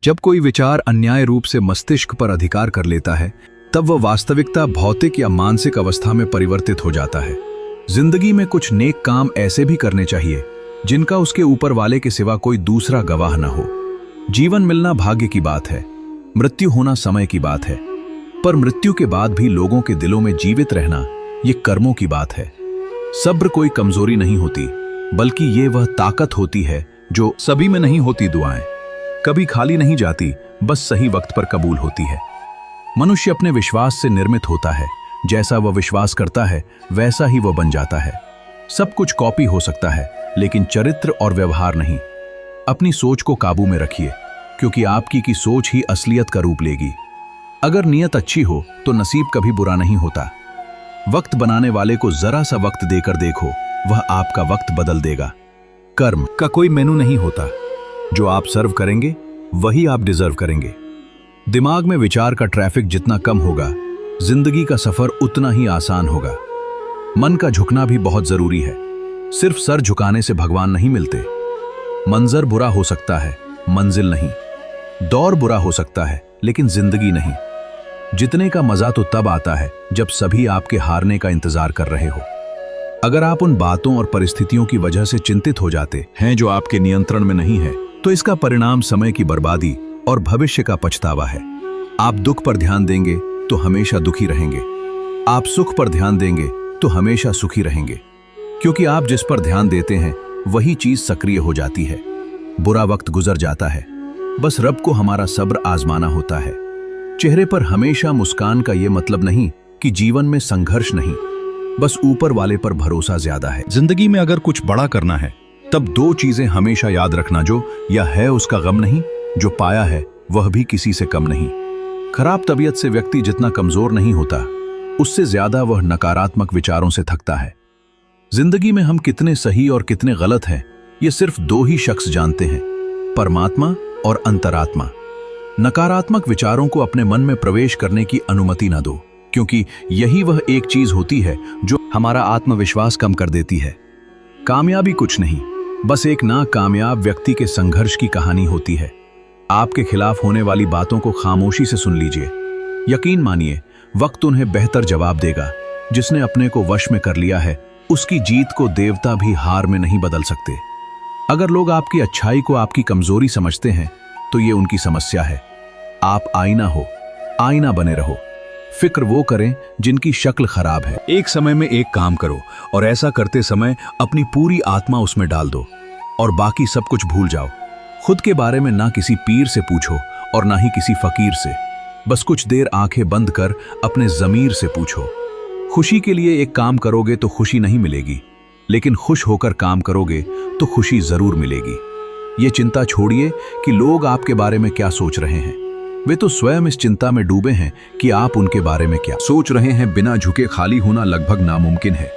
जब कोई विचार अन्याय रूप से मस्तिष्क पर अधिकार कर लेता है, तब वह वास्तविकता भौतिक या मानसिक अवस्था में परिवर्तित हो जाता है। जिंदगी में कुछ नेक काम ऐसे भी करने चाहिए जिनका उसके ऊपर वाले के सिवा कोई दूसरा गवाह न हो। जीवन मिलना भाग्य की बात है, मृत्यु होना समय की बात है, पर मृत्यु के बाद भी लोगों के दिलों में जीवित रहना ये कर्मों की बात है। सब्र कोई कमजोरी नहीं होती, बल्कि ये वह ताकत होती है जो सभी में नहीं होती। दुआएं कभी खाली नहीं जाती, बस सही वक्त पर कबूल होती है। मनुष्य अपने विश्वास से निर्मित होता है, जैसा वह विश्वास करता है वैसा ही वह बन जाता है। सब कुछ कॉपी हो सकता है, लेकिन चरित्र और व्यवहार नहीं। अपनी सोच को काबू में रखिए, क्योंकि आपकी की सोच ही असलियत का रूप लेगी। अगर नीयत अच्छी हो तो नसीब कभी बुरा नहीं होता। वक्त बनाने वाले को जरा सा वक्त देकर देखो, वह आपका वक्त बदल देगा। कर्म का कोई मेनू नहीं होता, जो आप सर्व करेंगे वही आप डिजर्व करेंगे। दिमाग में विचार का ट्रैफिक जितना कम होगा, जिंदगी का सफर उतना ही आसान होगा। मन का झुकना भी बहुत जरूरी है। सिर्फ सर झुकाने से भगवान नहीं मिलते। मंजर बुरा हो सकता है, मंजिल नहीं। दौर बुरा हो सकता है, लेकिन जिंदगी नहीं। जितने का मजा तो तब आता है जब सभी आपके हारने का इंतजार कर रहे हो। अगर आप उन बातों और परिस्थितियों की वजह से चिंतित हो जाते हैं जो आपके नियंत्रण में नहीं है, तो इसका परिणाम समय की बर्बादी और भविष्य का पछतावा है। आप दुख पर ध्यान देंगे तो हमेशा दुखी रहेंगे। आप सुख पर ध्यान देंगे तो हमेशा सुखी रहेंगे, क्योंकि आप जिस पर ध्यान देते हैं वही चीज सक्रिय हो जाती है। बुरा वक्त गुजर जाता है, बस रब को हमारा सब्र आजमाना होता है। चेहरे पर हमेशा मुस्कान का यह मतलब नहीं कि जीवन में संघर्ष नहीं, बस ऊपर वाले पर भरोसा ज्यादा है। जिंदगी में अगर कुछ बड़ा करना है, तब दो चीजें हमेशा याद रखना। जो या है उसका गम नहीं, जो पाया है वह भी किसी से कम नहीं। खराब तबीयत से व्यक्ति जितना कमजोर नहीं होता, उससे ज्यादा वह नकारात्मक विचारों से थकता है। जिंदगी में हम कितने सही और कितने गलत हैं, ये सिर्फ दो ही शख्स जानते हैं, परमात्मा और अंतरात्मा। नकारात्मक विचारों को अपने मन में प्रवेश करने की अनुमति न दो, क्योंकि यही वह एक चीज होती है जो हमारा आत्मविश्वास कम कर देती है। कामयाबी कुछ नहीं, बस एक नाकामयाब व्यक्ति के संघर्ष की कहानी होती है। आपके खिलाफ होने वाली बातों को खामोशी से सुन लीजिए। यकीन मानिए, वक्त उन्हें बेहतर जवाब देगा। जिसने अपने को वश में कर लिया है, उसकी जीत को देवता भी हार में नहीं बदल सकते। अगर लोग आपकी अच्छाई को आपकी कमजोरी समझते हैं, तो ये उनकी समस्या है। आप आईना हो, आईना बने रहो। फिक्र वो करें जिनकी शक्ल खराब है। एक समय में एक काम करो, और ऐसा करते समय अपनी पूरी आत्मा उसमें डाल दो, और बाकी सब कुछ भूल जाओ। खुद के बारे में ना किसी पीर से पूछो और ना ही किसी फकीर से। बस कुछ देर आंखें बंद कर अपने ज़मीर से पूछो। खुशी के लिए एक काम करोगे तो खुशी नहीं मिलेगी, लेकिन खुश होकर काम करोगे तो खुशी जरूर मिलेगी। ये चिंता छोड़िए कि लोग आपके बारे में क्या सोच रहे हैं। वे तो स्वयं इस चिंता में डूबे हैं कि आप उनके बारे में क्या सोच रहे हैं। बिना झुके खाली होना लगभग नामुमकिन है।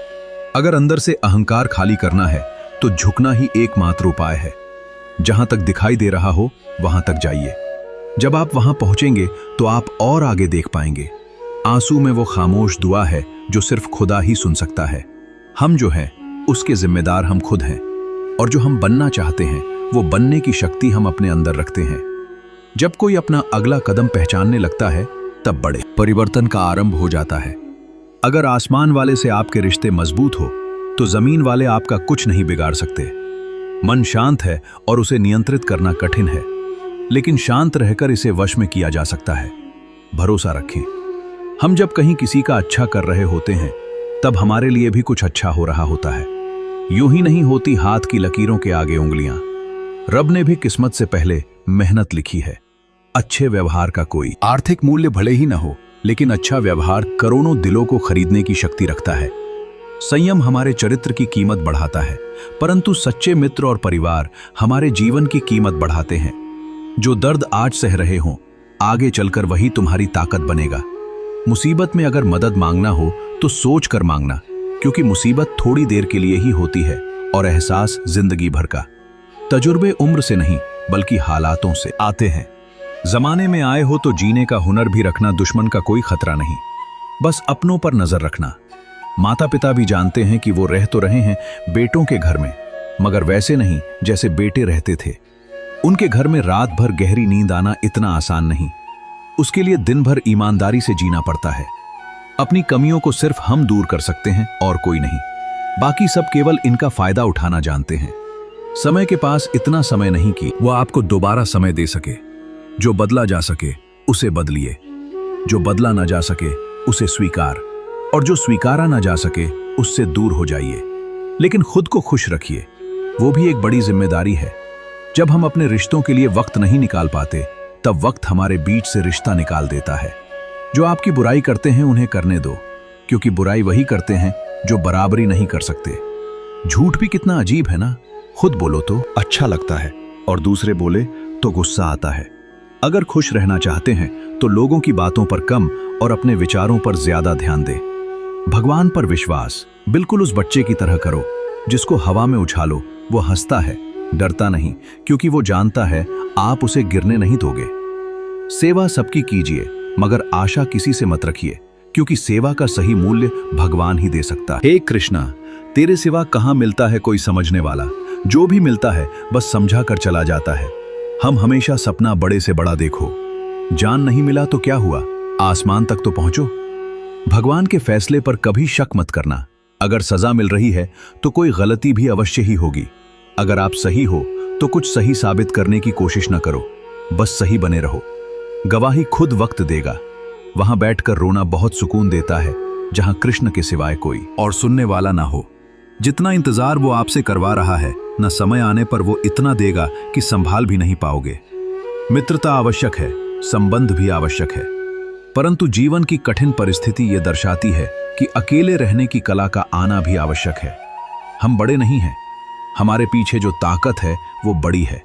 अगर अंदर से अहंकार खाली करना है, तो झुकना ही एकमात्र उपाय है। जहां तक दिखाई दे रहा हो वहां तक जाइए। जब आप वहां पहुंचेंगे तो आप और आगे देख पाएंगे। आंसू में वो खामोश दुआ है जो सिर्फ खुदा ही सुन सकता है। हम जो हैं उसके जिम्मेदार हम खुद हैं, और जो हम बनना चाहते हैं वो बनने की शक्ति हम अपने अंदर रखते हैं। जब कोई अपना अगला कदम पहचानने लगता है, तब बड़े परिवर्तन का आरंभ हो जाता है। अगर आसमान वाले से आपके रिश्ते मजबूत हो, तो जमीन वाले आपका कुछ नहीं बिगाड़ सकते। मन शांत है और उसे नियंत्रित करना कठिन है, लेकिन शांत रहकर इसे वश में किया जा सकता है। भरोसा रखें। हम जब कहीं किसी का अच्छा कर रहे होते हैं, तब हमारे लिए भी कुछ अच्छा हो रहा होता है। यूं ही नहीं होती हाथ की लकीरों के आगे उंगलियां। रब ने भी किस्मत से पहले मेहनत लिखी है। अच्छे व्यवहार का कोई आर्थिक मूल्य भले ही न हो, लेकिन अच्छा व्यवहार करोड़ों दिलों को खरीदने की शक्ति रखता है। संयम हमारे चरित्र की कीमत बढ़ाता है, परंतु सच्चे मित्र और परिवार हमारे जीवन की कीमत बढ़ाते हैं। जो दर्द आज सह रहे हों, आगे चलकर वही तुम्हारी ताकत बनेगा। मुसीबत में अगर मदद मांगना हो तो सोच कर मांगना, क्योंकि मुसीबत थोड़ी देर के लिए ही होती है और एहसास जिंदगी भर का। तजुर्बे उम्र से नहीं, बल्कि हालातों से आते हैं। जमाने में आए हो तो जीने का हुनर भी रखना दुश्मन का कोई खतरा नहीं, बस अपनों पर नजर रखना। माता पिता भी जानते हैं कि वो रह तो रहे हैं बेटों के घर में, मगर वैसे नहीं जैसे बेटे रहते थे। उनके घर में रात भर गहरी नींद आना इतना आसान नहीं। उसके लिए दिन भर ईमानदारी से जीना पड़ता है। अपनी कमियों को सिर्फ हम दूर कर सकते हैं और कोई नहीं। बाकी सब केवल इनका फायदा उठाना जानते हैं। समय के पास इतना समय नहीं कि वह आपको दोबारा समय दे सके। जो बदला जा सके उसे बदलिए, जो बदला ना जा सके उसे स्वीकार, और जो स्वीकारा ना जा सके उससे दूर हो जाइए। लेकिन खुद को खुश रखिए, वो भी एक बड़ी जिम्मेदारी है। जब हम अपने रिश्तों के लिए वक्त नहीं निकाल पाते, तब वक्त हमारे बीच से रिश्ता निकाल देता है। जो आपकी बुराई करते हैं उन्हें करने दो, क्योंकि बुराई वही करते हैं जो बराबरी नहीं कर सकते। झूठ भी कितना अजीब है ना। खुद बोलो तो अच्छा लगता है और दूसरे बोले तो गुस्सा आता है। अगर खुश रहना चाहते हैं तो लोगों की बातों पर कम और अपने विचारों पर ज्यादा ध्यान दें। भगवान पर विश्वास बिल्कुल उस बच्चे की तरह करो जिसको हवा में उछालो, वो हंसता है, डरता नहीं, क्योंकि वो जानता है आप उसे गिरने नहीं दोगे। सेवा सबकी कीजिए, मगर आशा किसी से मत रखिए, क्योंकि सेवा का सही मूल्य भगवान ही दे सकता है। हे कृष्णा, तेरे सिवा कहाँ मिलता है कोई समझने वाला। जो भी मिलता है बस समझा कर चला जाता है। हम हमेशा सपना बड़े से बड़ा देखो। जान नहीं मिला तो क्या हुआ, आसमान तक तो पहुंचो। भगवान के फैसले पर कभी शक मत करना। अगर सजा मिल रही है तो कोई गलती भी अवश्य ही होगी। अगर आप सही हो तो कुछ सही साबित करने की कोशिश न करो, बस सही बने रहो। गवाही खुद वक्त देगा। वहां बैठकर रोना बहुत सुकून देता है, जहां कृष्ण के सिवाय कोई और सुनने वाला ना हो। जितना इंतजार वो आपसे करवा रहा है, न समय आने पर वो इतना देगा कि संभाल भी नहीं पाओगे। मित्रता आवश्यक है, संबंध भी आवश्यक है, परंतु जीवन की कठिन परिस्थिति ये दर्शाती है कि अकेले रहने की कला का आना भी आवश्यक है। हम बड़े नहीं हैं, हमारे पीछे जो ताकत है वो बड़ी है।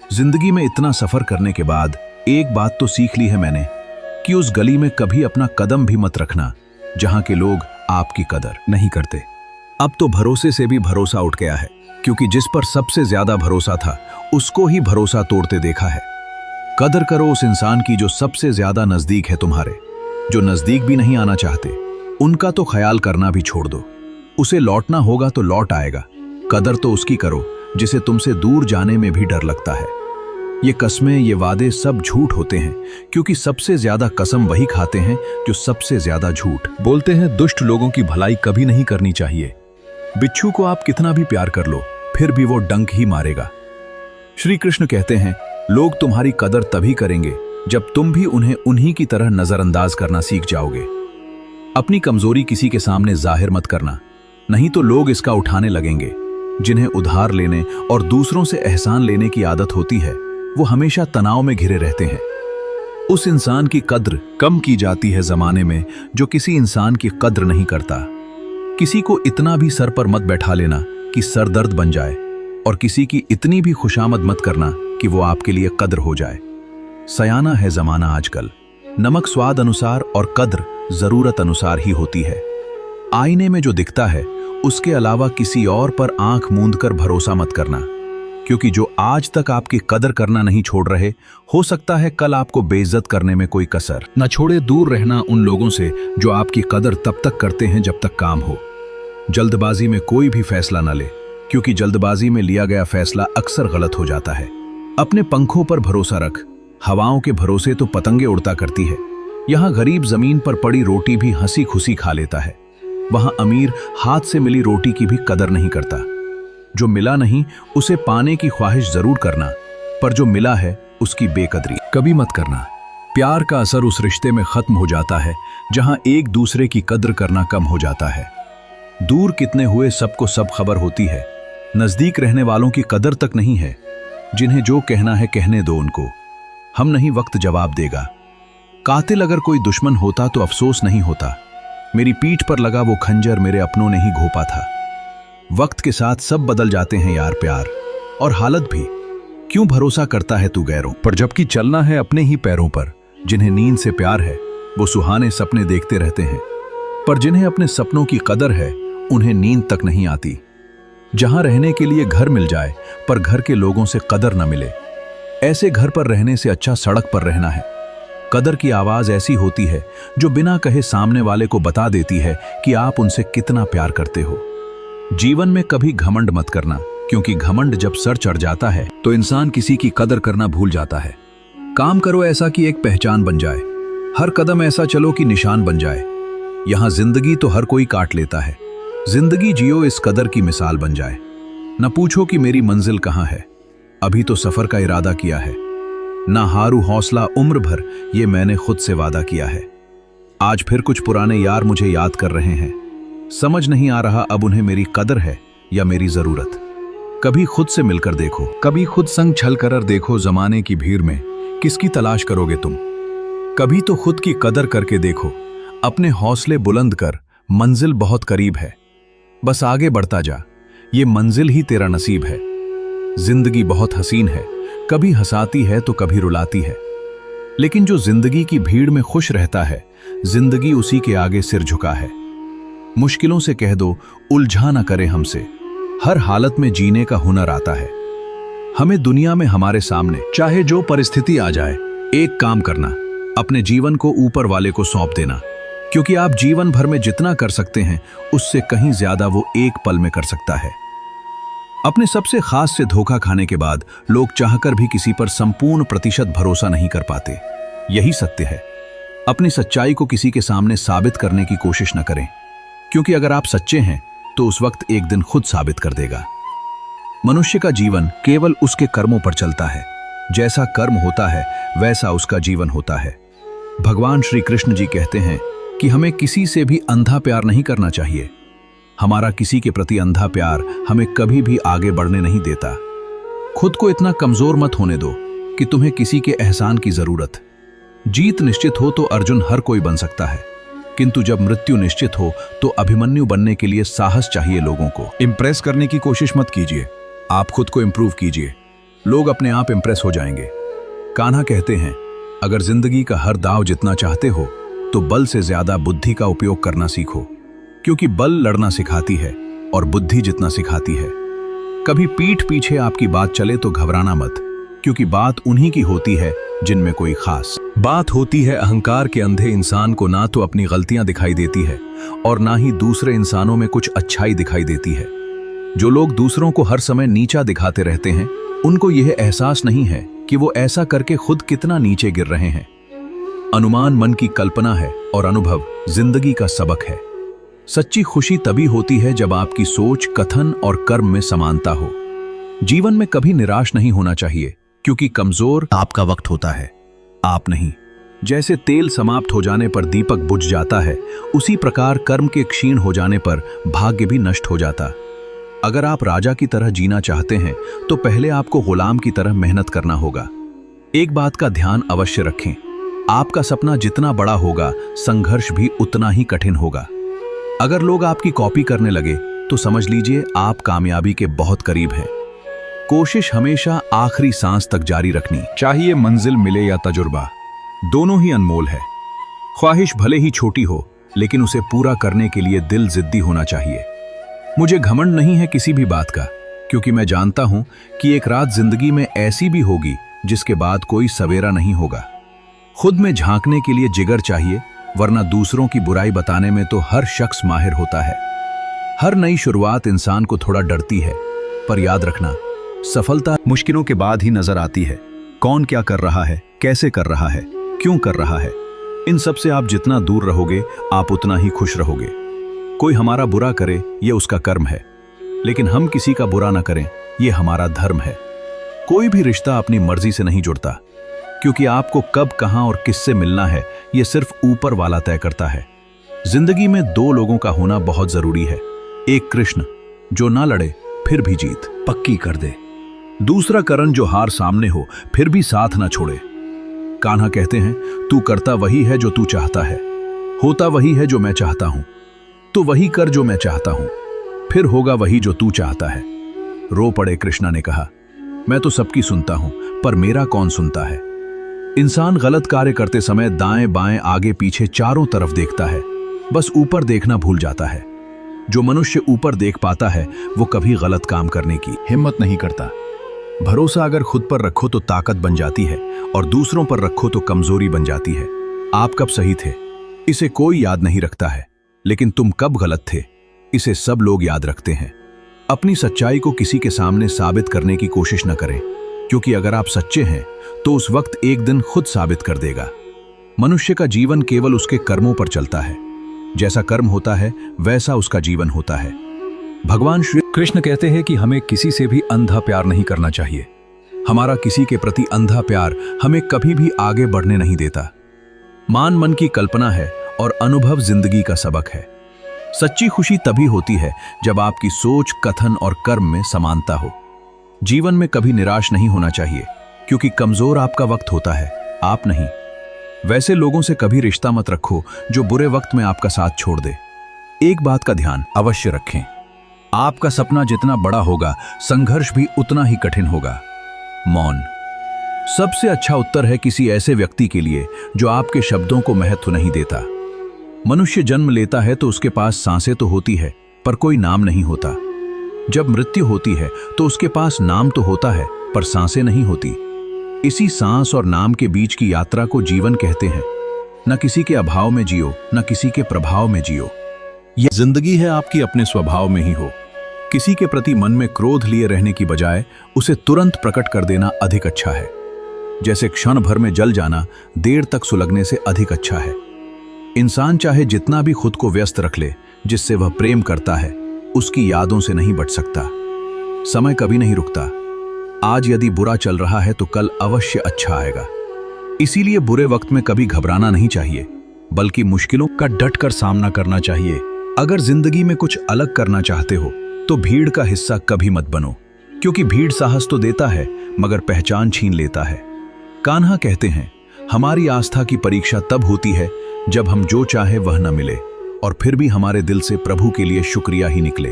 जिंदगी में इतना सफर करने के बाद एक बात तो सीख ली है मैंने, कि उस गली में कभी अपना कदम भी मत रखना जहां के लोग आपकी कदर नहीं करते। अब तो भरोसे से भी भरोसा उठ गया है, क्योंकि जिस पर सबसे ज्यादा भरोसा था उसको ही भरोसा तोड़ते देखा है। कदर करो उस इंसान की जो सबसे ज्यादा नजदीक है तुम्हारे। जो नजदीक भी नहीं आना चाहते उनका तो ख्याल करना भी छोड़ दो। उसे लौटना होगा तो लौट आएगा। कदर तो उसकी करो जिसे तुमसे दूर जाने में भी डर लगता है। ये कस्में, ये वादे सब झूठ होते हैं, क्योंकि सबसे ज्यादा कसम वही खाते हैं जो सबसे ज्यादा झूठ बोलते हैं। दुष्ट लोगों की भलाई कभी नहीं करनी चाहिए। बिच्छू को आप कितना भी प्यार कर लो, फिर भी वो डंक ही मारेगा। श्री कृष्ण कहते हैं, लोग तुम्हारी कदर तभी करेंगे जब तुम भी उन्हें उन्हीं की तरह नजरअंदाज करना सीख जाओगे। अपनी कमजोरी किसी के सामने जाहिर मत करना, नहीं तो लोग इसका उठाने लगेंगे। जिन्हें उधार लेने और दूसरों से एहसान लेने की आदत होती है, वो हमेशा तनाव में घिरे रहते हैं। उस इंसान की कद्र कम की जाती है जमाने में जो किसी इंसान की कद्र नहीं करता। किसी को इतना भी सर पर मत बैठा लेना कि सर दर्द बन जाए, और किसी की इतनी भी खुशामद मत करना कि वो आपके लिए कद्र हो जाए। सयाना है जमाना आजकल। नमक स्वाद अनुसार और कद्र जरूरत अनुसार ही होती है। आईने में जो दिखता है उसके अलावा किसी और पर आंख मूंद कर भरोसा मत करना, क्योंकि जो आज तक आपकी कदर करना नहीं छोड़ रहे, हो सकता है कल आपको बेइज्जत करने में कोई कसर न छोड़े। दूर रहना उन लोगों से जो आपकी कदर तब तक करते हैं जब तक काम हो। जल्दबाजी में कोई भी फैसला न ले, क्योंकि जल्दबाजी में लिया गया फैसला अक्सर गलत हो जाता है। अपने पंखों पर भरोसा रख, हवाओं के भरोसे तो पतंगे उड़ता करती है। यहाँ गरीब जमीन पर पड़ी रोटी भी हंसी खुशी खा लेता है, वहां अमीर हाथ से मिली रोटी की भी कदर नहीं करता। जो मिला नहीं उसे पाने की ख्वाहिश जरूर करना, पर जो मिला है उसकी बेकदरी कभी मत करना। प्यार का असर उस रिश्ते में खत्म हो जाता है जहां एक दूसरे की कद्र करना कम हो जाता है। दूर कितने हुए सबको सब खबर होती है, नजदीक रहने वालों की कदर तक नहीं है। जिन्हें जो कहना है कहने दो उनको, हम नहीं वक्त जवाब देगा। कातिल अगर कोई दुश्मन होता तो अफसोस नहीं होता। मेरी पीठ पर लगा वो खंजर मेरे अपनों ने ही घोंपा था। वक्त के साथ सब बदल जाते हैं यार, प्यार और हालत भी। क्यों भरोसा करता है तू गैरों पर, जबकि चलना है अपने ही पैरों पर। जिन्हें नींद से प्यार है वो सुहाने सपने देखते रहते हैं, पर जिन्हें अपने सपनों की कदर है उन्हें नींद तक नहीं आती। जहां रहने के लिए घर मिल जाए पर घर के लोगों से कदर न मिले, ऐसे घर पर रहने से अच्छा सड़क पर रहना है। कदर की आवाज ऐसी होती है जो बिना कहे सामने वाले को बता देती है कि आप उनसे कितना प्यार करते हो। जीवन में कभी घमंड मत करना, क्योंकि घमंड जब सर चढ़ जाता है तो इंसान किसी की कदर करना भूल जाता है। काम करो ऐसा कि एक पहचान बन जाए, हर कदम ऐसा चलो कि निशान बन जाए। यहां जिंदगी तो हर कोई काट लेता है, जिंदगी जियो इस कदर की मिसाल बन जाए। न पूछो कि मेरी मंजिल कहां है, अभी तो सफर का इरादा किया है। ना हारू हौसला उम्र भर, ये मैंने खुद से वादा किया है। आज फिर कुछ पुराने यार मुझे याद कर रहे हैं, समझ नहीं आ रहा अब उन्हें मेरी कदर है या मेरी जरूरत। कभी खुद से मिलकर देखो, कभी खुद संग छल कर देखो, जमाने की भीड़ में किसकी तलाश करोगे तुम। कभी तो खुद की कदर करके देखो, अपने हौसले बुलंद कर, मंजिल बहुत करीब है। बस आगे बढ़ता जा, ये मंजिल ही तेरा नसीब है। जिंदगी बहुत हसीन है, कभी हंसाती है तो कभी रुलाती है, लेकिन जो जिंदगी की भीड़ में खुश रहता है, जिंदगी उसी के आगे सिर झुका है। मुश्किलों से कह दो उलझा ना करे हमसे, हर हालत में जीने का हुनर आता है। हमें दुनिया में हमारे सामने चाहे जो परिस्थिति आ जाए, एक काम करना, अपने जीवन को ऊपर वाले को सौंप देना, क्योंकि आप जीवन भर में जितना कर सकते हैं उससे कहीं ज्यादा वो एक पल में कर सकता है। अपने सबसे खास से धोखा खाने के बाद लोग चाहकर भी किसी पर संपूर्ण प्रतिशत भरोसा नहीं कर पाते। यही सत्य है। अपनी सच्चाई को किसी के सामने साबित करने की कोशिश न करें, क्योंकि अगर आप सच्चे हैं तो उस वक्त एक दिन खुद साबित कर देगा। मनुष्य का जीवन केवल उसके कर्मों पर चलता है, जैसा कर्म होता है वैसा उसका जीवन होता है। भगवान श्री कृष्ण जी कहते हैं कि हमें किसी से भी अंधा प्यार नहीं करना चाहिए। हमारा किसी के प्रति अंधा प्यार हमें कभी भी आगे बढ़ने नहीं देता। खुद को इतना कमजोर मत होने दो कि तुम्हें किसी के एहसान की जरूरत। जीत निश्चित हो तो अर्जुन हर कोई बन सकता है, किंतु जब मृत्यु निश्चित हो तो अभिमन्यु बनने के लिए साहस चाहिए। लोगों को इंप्रेस करने की कोशिश मत कीजिए, आप खुद को इंप्रूव कीजिए, लोग अपने आप इंप्रेस हो जाएंगे। कान्हा कहते हैं, अगर जिंदगी का हर दांव जितना चाहते हो तो बल से ज्यादा बुद्धि का उपयोग करना सीखो, क्योंकि बल लड़ना सिखाती है और बुद्धि जितना सिखाती है। कभी पीठ पीछे आपकी बात चले तो घबराना मत, क्योंकि बात उन्हीं की होती है जिनमें कोई खास बात होती है। अहंकार के अंधे इंसान को ना तो अपनी गलतियां दिखाई देती है और ना ही दूसरे इंसानों में कुछ अच्छाई दिखाई देती है। जो लोग दूसरों को हर समय नीचा दिखाते रहते हैं, उनको यह एहसास नहीं है कि वो ऐसा करके खुद कितना नीचे गिर रहे हैं। अनुमान मन की कल्पना है और अनुभव जिंदगी का सबक है। सच्ची खुशी तभी होती है जब आपकी सोच, कथन और कर्म में समानता हो। जीवन में कभी निराश नहीं होना चाहिए, क्योंकि कमजोर आपका वक्त होता है, आप नहीं। जैसे तेल समाप्त हो जाने पर दीपक बुझ जाता है, उसी प्रकार कर्म के क्षीण हो जाने पर भाग्य भी नष्ट हो जाता। अगर आप राजा की तरह जीना चाहते हैं तो पहले आपको गुलाम की तरह मेहनत करना होगा। एक बात का ध्यान अवश्य रखें, आपका सपना जितना बड़ा होगा, संघर्ष भी उतना ही कठिन होगा। अगर लोग आपकी कॉपी करने लगे तो समझ लीजिए आप कामयाबी के बहुत करीब हैं। कोशिश हमेशा आखिरी सांस तक जारी रखनी चाहिए। मंजिल मिले या तजुर्बा, दोनों ही अनमोल है। ख्वाहिश भले ही छोटी हो, लेकिन उसे पूरा करने के लिए दिल जिद्दी होना चाहिए। मुझे घमंड नहीं है किसी भी बात का, क्योंकि मैं जानता हूं कि एक रात जिंदगी में ऐसी भी होगी जिसके बाद कोई सवेरा नहीं होगा। खुद में झांकने के लिए जिगर चाहिए, वरना दूसरों की बुराई बताने में तो हर शख्स माहिर होता है। हर नई शुरुआत इंसान को थोड़ा डरती है, पर याद रखना, सफलता मुश्किलों के बाद ही नजर आती है। कौन क्या कर रहा है, कैसे कर रहा है, क्यों कर रहा है, इन सब से आप जितना दूर रहोगे आप उतना ही खुश रहोगे। कोई हमारा बुरा करे ये उसका कर्म है, लेकिन हम किसी का बुरा ना करें ये हमारा धर्म है। कोई भी रिश्ता अपनी मर्जी से नहीं जुड़ता, क्योंकि आपको कब, कहां और किससे मिलना है ये सिर्फ ऊपर वाला तय करता है। जिंदगी में दो लोगों का होना बहुत जरूरी है। एक कृष्ण जो ना लड़े फिर भी जीत पक्की कर दे, दूसरा करण जो हार सामने हो फिर भी साथ ना छोड़े। कान्हा कहते हैं, तू करता वही है जो तू चाहता है, होता वही है जो मैं चाहता हूं। तो वही कर जो मैं चाहता हूं, फिर होगा वही जो तू चाहता है। रो पड़े कृष्णा ने कहा, मैं तो सबकी सुनता हूं, पर मेरा कौन सुनता है। इंसान गलत कार्य करते समय दाएं बाएं आगे पीछे चारों तरफ देखता है, बस ऊपर देखना भूल जाता है। जो मनुष्य ऊपर देख पाता है वो कभी गलत काम करने की हिम्मत नहीं करता। भरोसा अगर खुद पर रखो तो ताकत बन जाती है, और दूसरों पर रखो तो कमजोरी बन जाती है। आप कब सही थे इसे कोई याद नहीं रखता है, लेकिन तुम कब गलत थे इसे सब लोग याद रखते हैं। अपनी सच्चाई को किसी के सामने साबित करने की कोशिश न करें, क्योंकि अगर आप सच्चे हैं तो उस वक्त एक दिन खुद साबित कर देगा। मनुष्य का जीवन केवल उसके कर्मों पर चलता है। जैसा कर्म होता है वैसा उसका जीवन होता है। भगवान श्री कृष्ण कहते हैं कि हमें किसी से भी अंधा प्यार नहीं करना चाहिए। हमारा किसी के प्रति अंधा प्यार हमें कभी भी आगे बढ़ने नहीं देता। मान मन की कल्पना है और अनुभव जिंदगी का सबक है। सच्ची खुशी तभी होती है जब आपकी सोच, कथन और कर्म में समानता हो। जीवन में कभी निराश नहीं होना चाहिए, क्योंकि कमजोर आपका वक्त होता है, आप नहीं। वैसे लोगों से कभी रिश्ता मत रखो जो बुरे वक्त में आपका साथ छोड़ दे। एक बात का ध्यान अवश्य रखें, आपका सपना जितना बड़ा होगा, संघर्ष भी उतना ही कठिन होगा। मौन सबसे अच्छा उत्तर है किसी ऐसे व्यक्ति के लिए जो आपके शब्दों को महत्व नहीं देता। मनुष्य जन्म लेता है तो उसके पास सांसें तो होती है, पर कोई नाम नहीं होता। जब मृत्यु होती है तो उसके पास नाम तो होता है, पर सांसें नहीं होती। इसी सांस और नाम के बीच की यात्रा को जीवन कहते हैं। न किसी के अभाव में जियो, न किसी के प्रभाव में जियो। यह जिंदगी है आपकी अपने स्वभाव में ही हो। किसी के प्रति मन में क्रोध लिए रहने की बजाय उसे तुरंत प्रकट कर देना अधिक अच्छा है। जैसे क्षण भर में जल जाना देर तक सुलगने से अधिक अच्छा है। इंसान चाहे जितना भी खुद को व्यस्त रख ले, जिससे वह प्रेम करता है उसकी यादों से नहीं बच सकता। समय कभी नहीं रुकता। आज यदि बुरा चल रहा है तो कल अवश्य अच्छा आएगा। इसीलिए बुरे वक्त में कभी घबराना नहीं चाहिए, बल्कि मुश्किलों का डट कर सामना करना चाहिए। अगर जिंदगी में कुछ अलग करना चाहते हो तो भीड़ का हिस्सा कभी मत बनो, क्योंकि भीड़ साहस तो देता है मगर पहचान छीन लेता है। कान्हा कहते हैं, हमारी आस्था की परीक्षा तब होती है जब हम जो चाहे वह न मिले और फिर भी हमारे दिल से प्रभु के लिए शुक्रिया ही निकले।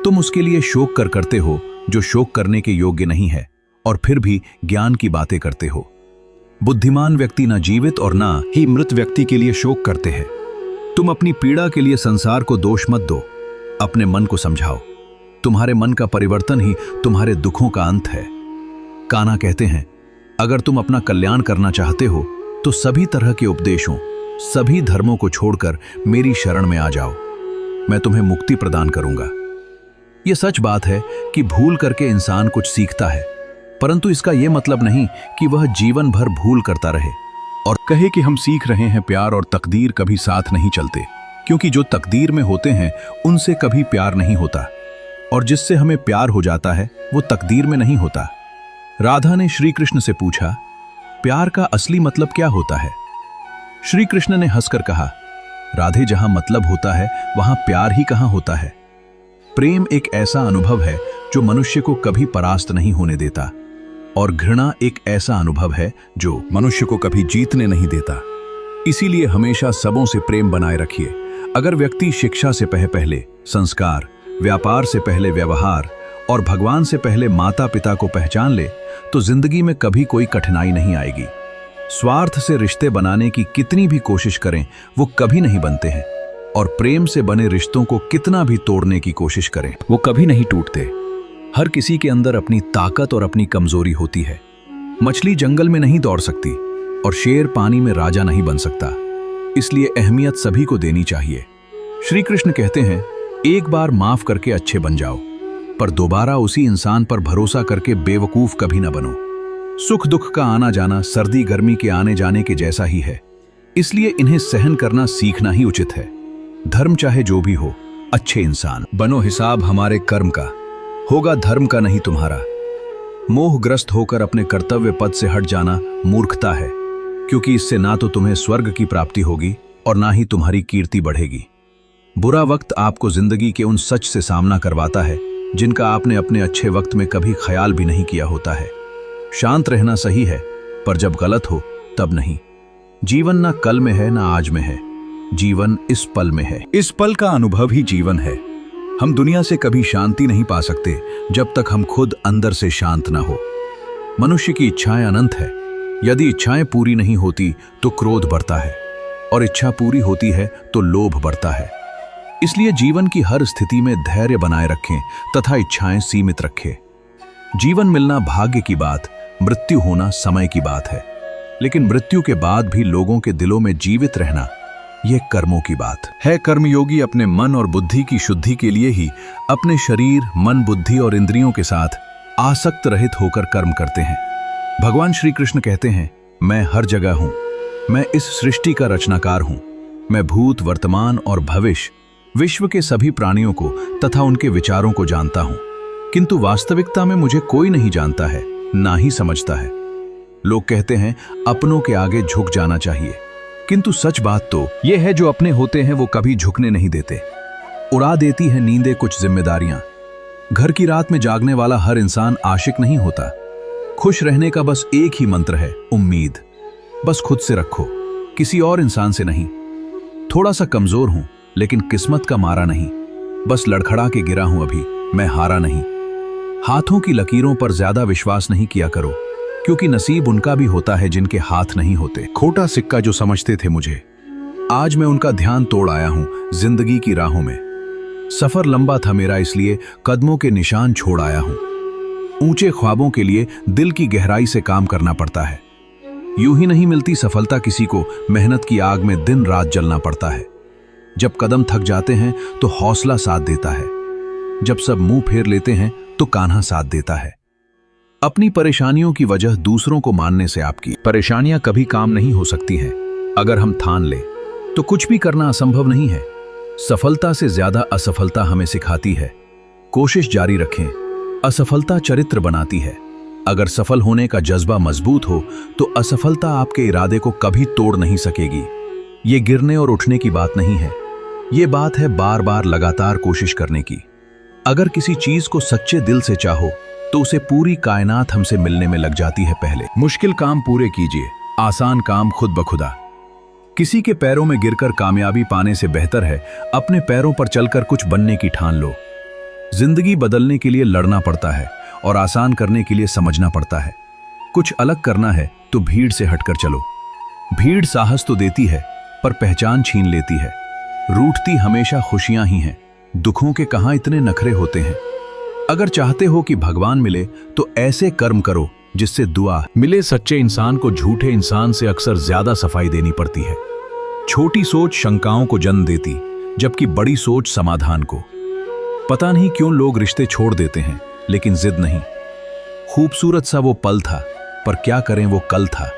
तुम उसके लिए शोक करते हो जो शोक करने के योग्य नहीं है, और फिर भी ज्ञान की बातें करते हो। बुद्धिमान व्यक्ति न जीवित और न ही मृत व्यक्ति के लिए शोक करते हैं। तुम अपनी पीड़ा के लिए संसार को दोष मत दो, अपने मन को समझाओ। तुम्हारे मन का परिवर्तन ही तुम्हारे दुखों का अंत है। कान्हा कहते हैं, अगर तुम अपना कल्याण करना चाहते हो तो सभी तरह के उपदेशों, सभी धर्मों को छोड़कर मेरी शरण में आ जाओ। मैं तुम्हें मुक्ति प्रदान करूंगा। यह सच बात है कि भूल करके इंसान कुछ सीखता है, परंतु इसका यह मतलब नहीं कि वह जीवन भर भूल करता रहे और कहे कि हम सीख रहे हैं। प्यार और तकदीर कभी साथ नहीं चलते, क्योंकि जो तकदीर में होते हैं उनसे कभी प्यार नहीं होता, और जिससे हमें प्यार हो जाता है वो तकदीर में नहीं होता। राधा ने श्री कृष्ण से पूछा, प्यार का असली मतलब क्या होता है? श्री कृष्ण ने हंसकर कहा, राधे, जहां मतलब होता है वहां प्यार ही कहां होता है। प्रेम एक ऐसा अनुभव है जो मनुष्य को कभी परास्त नहीं होने देता, और घृणा एक ऐसा अनुभव है जो मनुष्य को कभी जीतने नहीं देता। इसीलिए हमेशा सबों से प्रेम बनाए रखिए। अगर व्यक्ति शिक्षा से पहले संस्कार, व्यापार से पहले व्यवहार और भगवान से पहले माता पिता को पहचान ले तो जिंदगी में कभी कोई कठिनाई नहीं आएगी। स्वार्थ से रिश्ते बनाने की कितनी भी कोशिश करें वो कभी नहीं बनते हैं, और प्रेम से बने रिश्तों को कितना भी तोड़ने की कोशिश करें वो कभी नहीं टूटते। हर किसी के अंदर अपनी ताकत और अपनी कमजोरी होती है। मछली जंगल में नहीं दौड़ सकती और शेर पानी में राजा नहीं बन सकता, इसलिए अहमियत सभी को देनी चाहिए। श्री कृष्ण कहते हैं, एक बार माफ करके अच्छे बन जाओ, पर दोबारा उसी इंसान पर भरोसा करके बेवकूफ कभी ना बनो। सुख दुख का आना जाना सर्दी गर्मी के आने जाने के जैसा ही है, इसलिए इन्हें सहन करना सीखना ही उचित है। धर्म चाहे जो भी हो, अच्छे इंसान बनो। हिसाब हमारे कर्म का होगा, धर्म का नहीं तुम्हारा। मोहग्रस्त होकर अपने कर्तव्य पद से हट जाना मूर्खता है, क्योंकि इससे ना तो तुम्हें स्वर्ग की प्राप्ति होगी और ना ही तुम्हारी कीर्ति बढ़ेगी। बुरा वक्त आपको जिंदगी के उन सच से सामना करवाता है जिनका आपने अपने अच्छे वक्त में कभी ख्याल भी नहीं किया होता है। शांत रहना सही है, पर जब गलत हो तब नहीं। जीवन ना कल में है ना आज में है, जीवन इस पल में है। इस पल का अनुभव ही जीवन है। हम दुनिया से कभी शांति नहीं पा सकते जब तक हम खुद अंदर से शांत ना हो। मनुष्य की इच्छाएं अनंत है। यदि इच्छाएं पूरी नहीं होती तो क्रोध बढ़ता है, और इच्छा पूरी होती है तो लोभ बढ़ता है। इसलिए जीवन की हर स्थिति में धैर्य बनाए रखें तथा इच्छाएं सीमित रखें। जीवन मिलना भाग्य की बात, मृत्यु होना समय की बात है, लेकिन मृत्यु के बाद भी लोगों के दिलों में जीवित रहना ये कर्मों की बात है। कर्मयोगी अपने मन और बुद्धि की शुद्धि के लिए ही अपने शरीर, मन, बुद्धि और इंद्रियों के साथ आसक्त रहित होकर कर्म करते हैं। भगवान श्री कृष्ण कहते हैं, मैं हर जगह हूं, मैं इस सृष्टि का रचनाकार हूं, मैं भूत, वर्तमान और भविष्य, विश्व के सभी प्राणियों को तथा उनके विचारों को जानता हूं, किंतु वास्तविकता में मुझे कोई नहीं जानता है, ना ही समझता है। लोग कहते हैं अपनों के आगे झुक जाना चाहिए, किंतु सच बात तो यह है जो अपने होते हैं वो कभी झुकने नहीं देते। उड़ा देती है नींदें कुछ जिम्मेदारियां। घर की रात में जागने वाला हर इंसान आशिक नहीं होता। खुश रहने का बस एक ही मंत्र है, उम्मीद। बस खुद से रखो, किसी और इंसान से नहीं। थोड़ा सा कमजोर हूं लेकिन किस्मत का मारा नहीं, बस लड़खड़ा के गिरा हूं अभी, मैं हारा नहीं। हाथों की लकीरों पर ज्यादा विश्वास नहीं किया करो, क्योंकि नसीब उनका भी होता है जिनके हाथ नहीं होते। खोटा सिक्का जो समझते थे मुझे, आज मैं उनका ध्यान तोड़ आया हूं जिंदगी की राहों में। सफर लंबा था मेरा, इसलिए कदमों के निशान छोड़ आया हूं। ऊंचे ख्वाबों के लिए दिल की गहराई से काम करना पड़ता है। यूं ही नहीं मिलती सफलता किसी को, मेहनत की आग में दिन रात जलना पड़ता है। जब कदम थक जाते हैं तो हौसला साथ देता है, जब सब मुंह फेर लेते हैं तो कान्हा साथ देता है। अपनी परेशानियों की वजह दूसरों को मानने से आपकी परेशानियां कभी काम नहीं हो सकती हैं। अगर हम ठान लें तो कुछ भी करना असंभव नहीं है। सफलता से ज्यादा असफलता हमें सिखाती है। कोशिश जारी रखें, असफलता चरित्र बनाती है। अगर सफल होने का जज्बा मजबूत हो तो असफलता आपके इरादे को कभी तोड़ नहीं सकेगी। ये गिरने और उठने की बात नहीं है, ये बात है बार बार लगातार कोशिश करने की। अगर किसी चीज को सच्चे दिल से चाहो तो उसे पूरी कायनात हमसे मिलने में लग जाती है। पहले मुश्किल काम पूरे कीजिए, आसान काम खुद बखुदा। किसी के पैरों में गिरकर कामयाबी पाने से बेहतर है अपने पैरों पर चलकर कुछ बनने की ठान लो। जिंदगी बदलने के लिए लड़ना पड़ता है और आसान करने के लिए समझना पड़ता है। कुछ अलग करना है तो भीड़ से हटकर चलो। भीड़ साहस तो देती है पर पहचान छीन लेती है। रूठती हमेशा खुशियां ही हैं, दुखों के कहां इतने नखरे होते हैं। अगर चाहते हो कि भगवान मिले तो ऐसे कर्म करो जिससे दुआ मिले। सच्चे इंसान को झूठे इंसान से अक्सर ज्यादा सफाई देनी पड़ती है। छोटी सोच शंकाओं को जन्म देती, जबकि बड़ी सोच समाधान को। पता नहीं क्यों लोग रिश्ते छोड़ देते हैं, लेकिन जिद नहीं। खूबसूरत सा वो पल था, पर क्या करें वो कल था।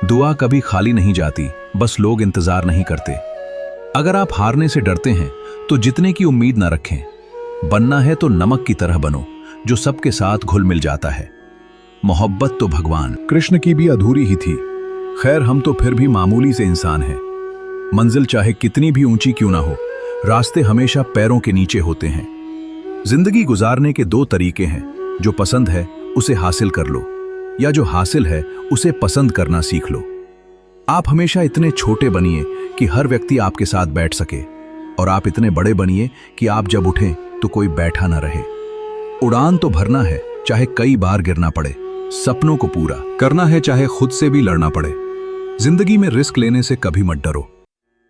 दुआ कभी खाली नहीं जाती, बस लोग इंतजार नहीं करते। अगर आप हारने से डरते हैं तो जितने की उम्मीद ना रखें। बनना है तो नमक की तरह बनो, जो सबके साथ घुल मिल जाता है। मोहब्बत तो भगवान कृष्ण की भी अधूरी ही थी। खैर, हम तो फिर भी मामूली से इंसान हैं। मंजिल चाहे कितनी भी ऊंची क्यों ना हो, रास्ते हमेशा पैरों के नीचे होते हैं। जिंदगी गुजारने के दो तरीके हैं, जो पसंद है उसे हासिल कर लो, या जो हासिल है उसे पसंद करना सीख लो। आप हमेशा इतने छोटे बनिए कि हर व्यक्ति आपके साथ बैठ सके, और आप इतने बड़े बनिए कि आप जब उठें तो कोई बैठा ना रहे। उड़ान तो भरना है, चाहे कई बार गिरना पड़े। सपनों को पूरा करना है, चाहे खुद से भी लड़ना पड़े। जिंदगी में रिस्क लेने से कभी मत डरो।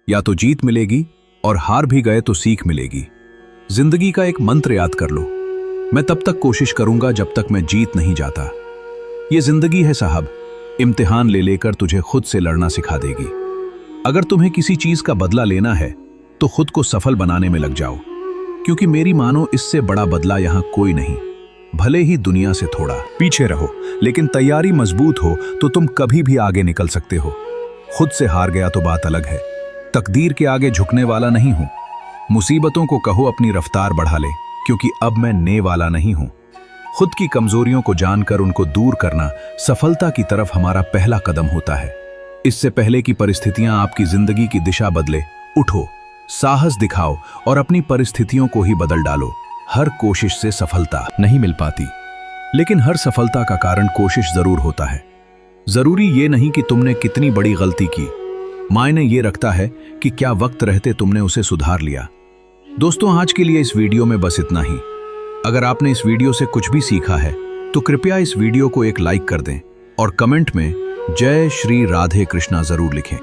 या तो जीत मिलेगी, और हार भी गए तो सीख मिलेगी। जिंदगी का एक मंत्र याद कर लो, मैं तब तक कोशिश करूंगा जब तक मैं जीत नहीं जाता। ये जिंदगी है साहब, इम्तिहान ले लेकर तुझे खुद से लड़ना सिखा देगी। अगर तुम्हें किसी चीज का बदला लेना है तो खुद को सफल बनाने में लग जाओ, क्योंकि मेरी मानो इससे बड़ा बदला यहां कोई नहीं। भले ही दुनिया से थोड़ा पीछे रहो, लेकिन तैयारी मजबूत हो तो तुम कभी भी आगे निकल सकते हो। खुद से हार गया तो बात अलग है, तकदीर के आगे झुकने वाला नहीं हूं। मुसीबतों को कहो अपनी रफ्तार बढ़ा ले, क्योंकि अब मैं ने वाला नहीं हूं। खुद की कमजोरियों को जानकर उनको दूर करना सफलता की तरफ हमारा पहला कदम होता है। इससे पहले कि परिस्थितियां आपकी जिंदगी की दिशा बदले, उठो, साहस दिखाओ और अपनी परिस्थितियों को ही बदल डालो। हर कोशिश से सफलता नहीं मिल पाती, लेकिन हर सफलता का कारण कोशिश जरूर होता है। जरूरी ये नहीं कि तुमने कितनी बड़ी गलती की, मायने ये रखता है कि क्या वक्त रहते तुमने उसे सुधार लिया। दोस्तों, आज के लिए इस वीडियो में बस इतना ही। अगर आपने इस वीडियो से कुछ भी सीखा है तो कृपया इस वीडियो को एक लाइक कर दें और कमेंट में जय श्री राधे कृष्णा जरूर लिखें।